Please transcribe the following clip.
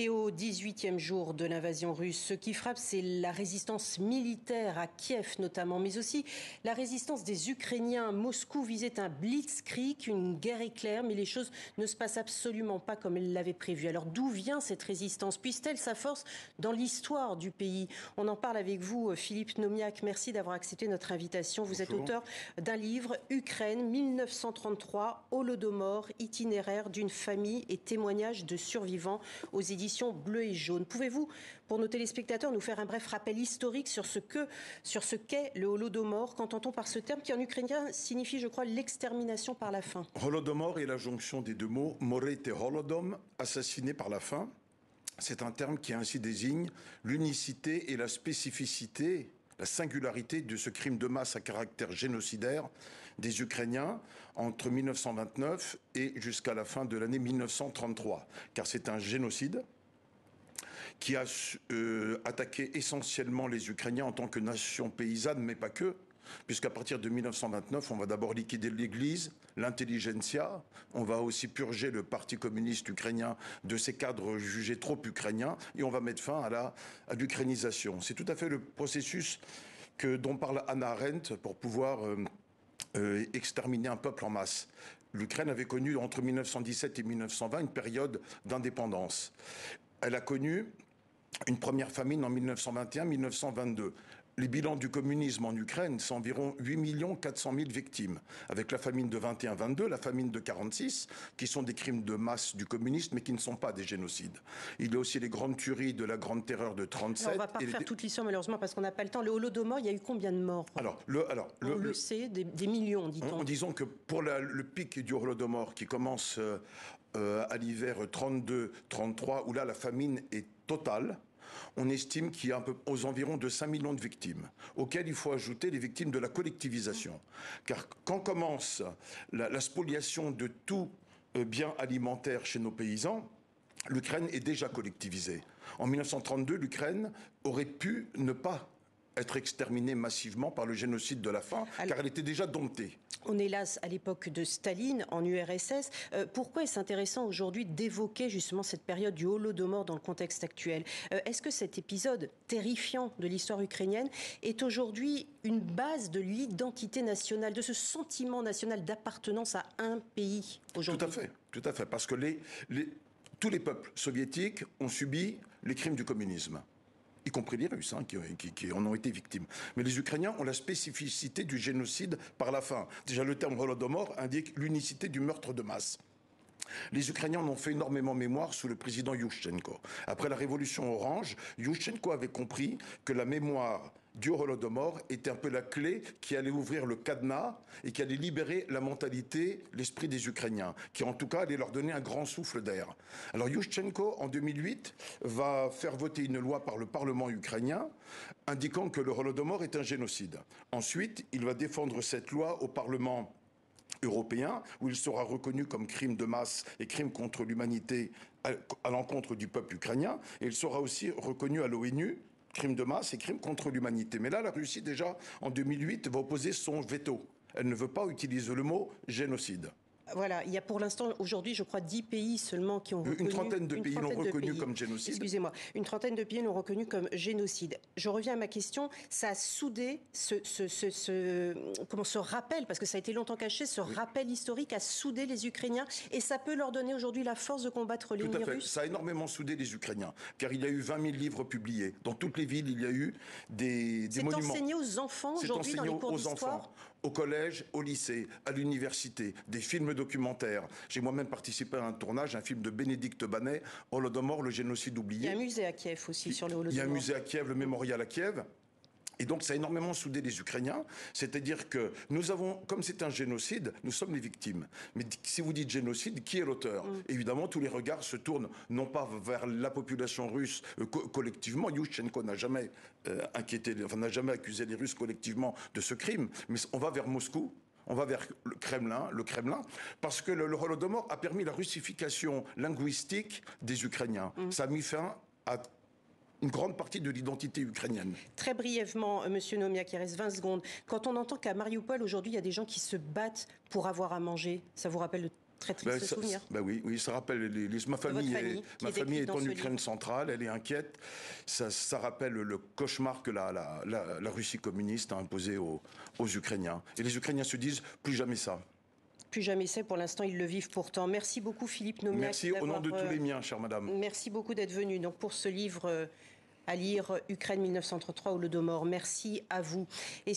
Et au 18e jour de l'invasion russe, ce qui frappe, c'est la résistance militaire à Kiev notamment, mais aussi la résistance des Ukrainiens. Moscou visait un blitzkrieg, une guerre éclair, mais les choses ne se passent absolument pas comme elle l'avait prévu. Alors d'où vient cette résistance? Puise-t-elle sa force dans l'histoire du pays? On en parle avec vous, Philippe Nomiak. Merci d'avoir accepté notre invitation. Vous êtes auteur d'un livre, Ukraine 1933, Holodomor, itinéraire d'une famille et témoignages de survivants aux éditions Bleu et Jaune. Pouvez-vous, pour nos téléspectateurs, nous faire un bref rappel historique sur ce qu'est le Holodomor? Qu'entend-on par ce terme qui en ukrainien signifie, je crois, l'extermination par la faim? Holodomor est la jonction des deux mots Moret et Holodom, assassiné par la faim. C'est un terme qui ainsi désigne l'unicité et la spécificité, la singularité de ce crime de masse à caractère génocidaire des Ukrainiens entre 1929 et jusqu'à la fin de l'année 1933. Car c'est un génocide qui a attaqué essentiellement les Ukrainiens en tant que nation paysanne, mais pas que. Puisqu'à partir de 1929, on va d'abord liquider l'Église, l'intelligentsia, on va aussi purger le Parti communiste ukrainien de ses cadres jugés trop ukrainiens, et on va mettre fin à l'ukrainisation. C'est tout à fait le processus dont parle Hannah Arendt pour pouvoir exterminer un peuple en masse. L'Ukraine avait connu entre 1917 et 1920 une période d'indépendance. Elle a connu une première famine en 1921-1922. Les bilans du communisme en Ukraine, c'est environ 8 400 000 victimes. Avec la famine de 21-22, la famine de 46, qui sont des crimes de masse du communisme, mais qui ne sont pas des génocides. Il y a aussi les grandes tueries de la Grande Terreur de 37. On ne va pas refaire toute l'histoire, malheureusement, parce qu'on n'a pas le temps. Le Holodomor, il y a eu combien de morts? On le sait, des millions, dit-on. Disons que pour le pic du Holodomor, qui commence à l'hiver 32-33, où là, la famine est totale, on estime qu'il y a aux environs de 5 millions de victimes, auxquelles il faut ajouter les victimes de la collectivisation. Car quand commence la spoliation de tout bien alimentaire chez nos paysans, l'Ukraine est déjà collectivisée. En 1932, l'Ukraine aurait pu ne pas être exterminée massivement par le génocide de la faim, car elle était déjà domptée. On est là à l'époque de Staline, en URSS. Pourquoi est-ce intéressant aujourd'hui d'évoquer justement cette période du Holodomor dans le contexte actuel? Est-ce que cet épisode terrifiant de l'histoire ukrainienne est aujourd'hui une base de l'identité nationale, de ce sentiment national d'appartenance à un pays aujourd'hui? Tout à fait, parce que tous les peuples soviétiques ont subi les crimes du communisme, y compris les Russes, qui en ont été victimes. Mais les Ukrainiens ont la spécificité du génocide par la faim. Déjà, le terme Holodomor indique l'unicité du meurtre de masse. Les Ukrainiens en ont fait énormément mémoire sous le président Yushchenko. Après la révolution orange, Yushchenko avait compris que la mémoire du Holodomor était un peu la clé qui allait ouvrir le cadenas et qui allait libérer la mentalité, l'esprit des Ukrainiens, qui en tout cas allait leur donner un grand souffle d'air. Alors Yushchenko, en 2008, va faire voter une loi par le Parlement ukrainien indiquant que le Holodomor est un génocide. Ensuite, il va défendre cette loi au Parlement européen, où il sera reconnu comme crime de masse et crime contre l'humanité à l'encontre du peuple ukrainien, et il sera aussi reconnu à l'ONU, crime de masse et crime contre l'humanité. Mais là, la Russie, déjà, en 2008, va opposer son veto. Elle ne veut pas utiliser le mot génocide. Voilà, il y a pour l'instant, aujourd'hui, je crois, 10 pays seulement qui ont reconnu... Une trentaine de pays l'ont reconnu comme génocide. Excusez-moi, une trentaine de pays l'ont reconnu comme génocide. Je reviens à ma question, ça a soudé ce rappel, parce que ça a été longtemps caché, ce rappel historique a soudé les Ukrainiens, et ça peut leur donner aujourd'hui la force de combattre l'ennemi russe. Ça a énormément soudé les Ukrainiens, car il y a eu 20 000 livres publiés. Dans toutes les villes, il y a eu des monuments. C'est enseigné aux enfants aujourd'hui dans les cours d'histoire? Au collège, au lycée, à l'université, des films documentaires. J'ai moi-même participé à un tournage, un film de Bénédicte Banet, Holodomor, le génocide oublié. Il y a un musée à Kiev aussi sur le Holodomor. Il y a un musée à Kiev, le mémorial à Kiev. Et donc, ça a énormément soudé les Ukrainiens. C'est-à-dire que nous avons, comme c'est un génocide, nous sommes les victimes. Mais si vous dites génocide, qui est l'auteur? Évidemment, tous les regards se tournent non pas vers la population russe collectivement. Yushchenko n'a jamais n'a jamais accusé les Russes collectivement de ce crime. Mais on va vers Moscou. On va vers le Kremlin, parce que le Holodomor a permis la russification linguistique des Ukrainiens. Ça a mis fin à une grande partie de l'identité ukrainienne. Très brièvement, Monsieur Nomiak, il reste 20 secondes. Quand on entend qu'à Mariupol, aujourd'hui, il y a des gens qui se battent pour avoir à manger, ça vous rappelle Très triste souvenir. Oui, ça rappelle ma famille est en Ukraine centrale, elle est inquiète. Ça rappelle le cauchemar que la Russie communiste a imposé aux Ukrainiens. Et les Ukrainiens se disent plus jamais ça. Plus jamais ça, pour l'instant ils le vivent pourtant. Merci beaucoup Philippe Nomiac. Merci au nom de tous les miens, chère madame. Merci beaucoup d'être venu donc, pour ce livre à lire, Ukraine 1933 Holodomor. Merci à vous. Et